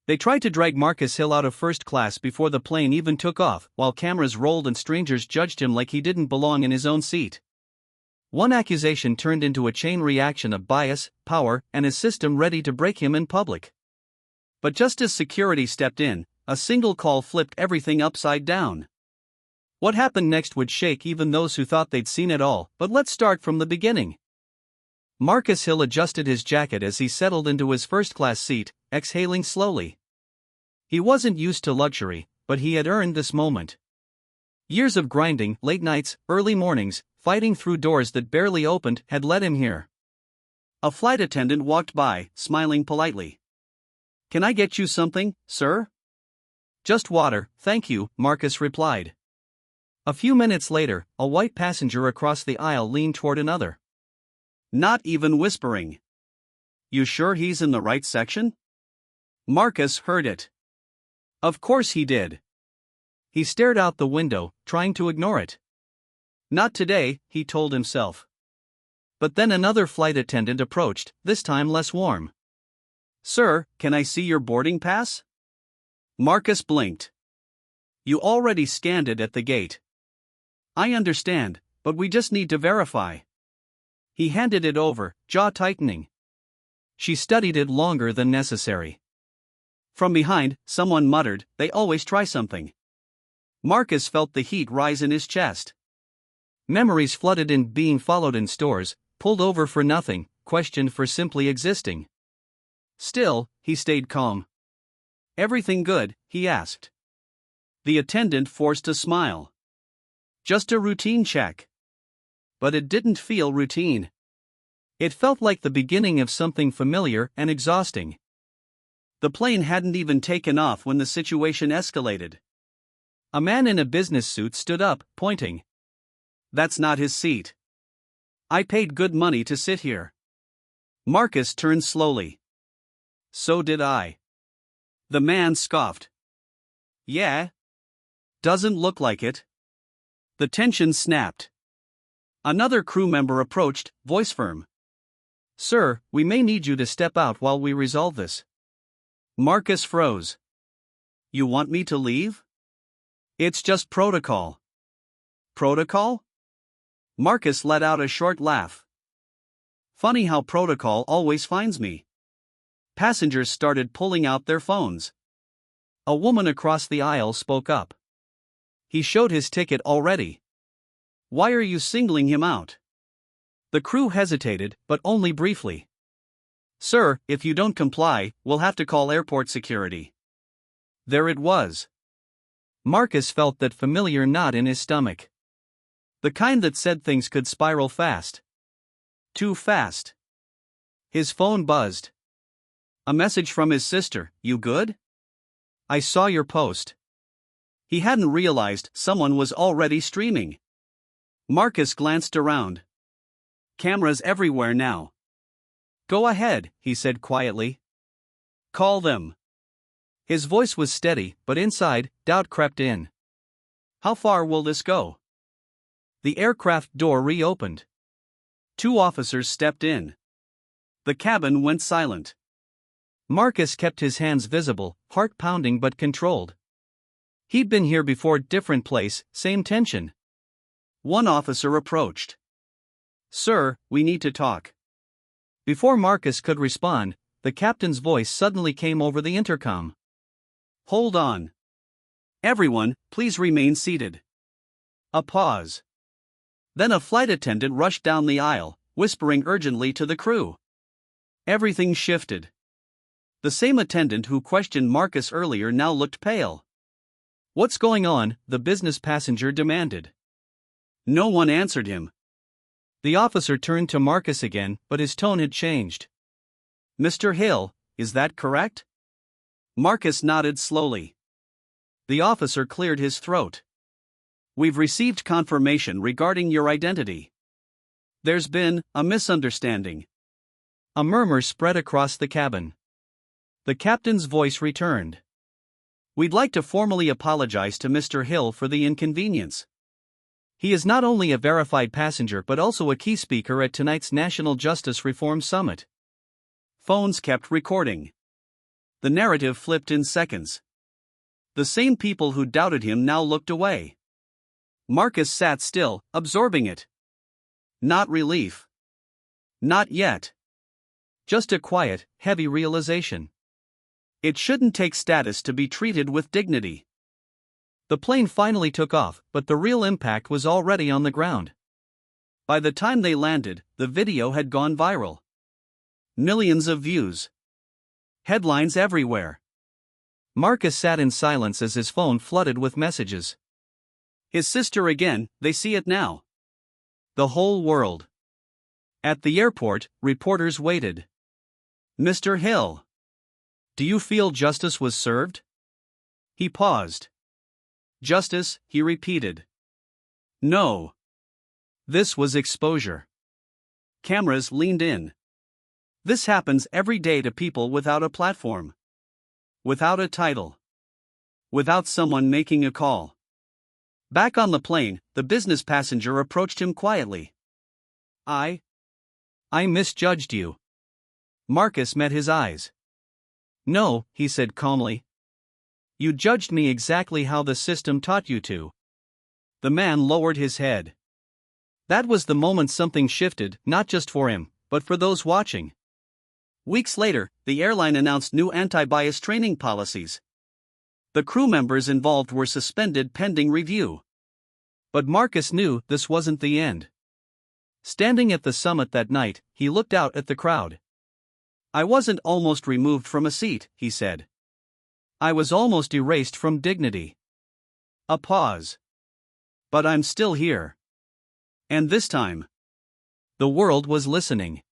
They tried to drag Marcus Hill out of first class before the plane even took off, while cameras rolled and strangers judged him like he didn't belong in his own seat. One accusation turned into a chain reaction of bias, power, and a system ready to break him in public. But just as security stepped in, a single call flipped everything upside down. What happened next would shake even those who thought they'd seen it all, but let's start from the beginning. Marcus Hill adjusted his jacket as he settled into his first-class seat, exhaling slowly. He wasn't used to luxury, but he had earned this moment. Years of grinding, late nights, early mornings, fighting through doors that barely opened had led him here. A flight attendant walked by, smiling politely. "Can I get you something, sir?" "Just water, thank you," Marcus replied. A few minutes later, a white passenger across the aisle leaned toward another. Not even whispering. "You sure he's in the right section?" Marcus heard it. Of course he did. He stared out the window, trying to ignore it. Not today, he told himself. But then another flight attendant approached, this time less warm. "Sir, can I see your boarding pass?" Marcus blinked. "You already scanned it at the gate." "I understand, but we just need to verify." He handed it over, jaw tightening. She studied it longer than necessary. From behind, someone muttered, "They always try something." Marcus felt the heat rise in his chest. Memories flooded in, being followed in stores, pulled over for nothing, questioned for simply existing. Still, he stayed calm. "Everything good?" he asked. The attendant forced a smile. "Just a routine check." But it didn't feel routine. It felt like the beginning of something familiar and exhausting. The plane hadn't even taken off when the situation escalated. A man in a business suit stood up, pointing. "That's not his seat. I paid good money to sit here." Marcus turned slowly. "So did I." The man scoffed. "Yeah? Doesn't look like it." The tension snapped. Another crew member approached, voice firm. "Sir, we may need you to step out while we resolve this." Marcus froze. "You want me to leave?" "It's just protocol." "Protocol?" Marcus let out a short laugh. "Funny how protocol always finds me." Passengers started pulling out their phones. A woman across the aisle spoke up. "He showed his ticket already. Why are you singling him out?" The crew hesitated, but only briefly. "Sir, if you don't comply, we'll have to call airport security." There it was. Marcus felt that familiar knot in his stomach. The kind that said things could spiral fast. Too fast. His phone buzzed. A message from his sister, "You good? I saw your post." He hadn't realized someone was already streaming. Marcus glanced around. Cameras everywhere now. "Go ahead," he said quietly. "Call them." His voice was steady, but inside, doubt crept in. "How far will this go?" The aircraft door reopened. Two officers stepped in. The cabin went silent. Marcus kept his hands visible, heart pounding but controlled. He'd been here before, different place, same tension. One officer approached. "Sir, we need to talk." Before Marcus could respond, the captain's voice suddenly came over the intercom. "Hold on. Everyone, please remain seated." A pause. Then a flight attendant rushed down the aisle, whispering urgently to the crew. Everything shifted. The same attendant who questioned Marcus earlier now looked pale. "What's going on?" the business passenger demanded. No one answered him. The officer turned to Marcus again, but his tone had changed. "Mr. Hill, is that correct?" Marcus nodded slowly. The officer cleared his throat. "We've received confirmation regarding your identity. There's been a misunderstanding." A murmur spread across the cabin. The captain's voice returned. "We'd like to formally apologize to Mr. Hill for the inconvenience. He is not only a verified passenger but also a key speaker at tonight's National Justice Reform Summit." Phones kept recording. the narrative flipped in seconds. The same people who doubted him now looked away. Marcus sat still, absorbing it. Not relief. Not yet. Just a quiet, heavy realization. It shouldn't take status to be treated with dignity. The plane finally took off, but the real impact was already on the ground. By the time they landed, the video had gone viral. Millions of views. Headlines everywhere. Marcus sat in silence as his phone flooded with messages. His sister again, they see it now. The whole world. At the airport, reporters waited. Mr. Hill. Do you feel justice was served? He paused. Justice, he repeated. No. This was exposure. Cameras leaned in. This happens every day to people without a platform. Without a title. Without someone making a call. Back on the plane, the business passenger approached him quietly. I misjudged you. Marcus met his eyes. No, he said calmly. You judged me exactly how the system taught you to. The man lowered his head. That was the moment something shifted, not just for him, but for those watching. Weeks later, the airline announced new anti-bias training policies. The crew members involved were suspended pending review. But Marcus knew this wasn't the end. Standing at the summit that night, he looked out at the crowd. I wasn't almost removed from a seat, he said. I was almost erased from dignity. A pause. But I'm still here. And this time, the world was listening.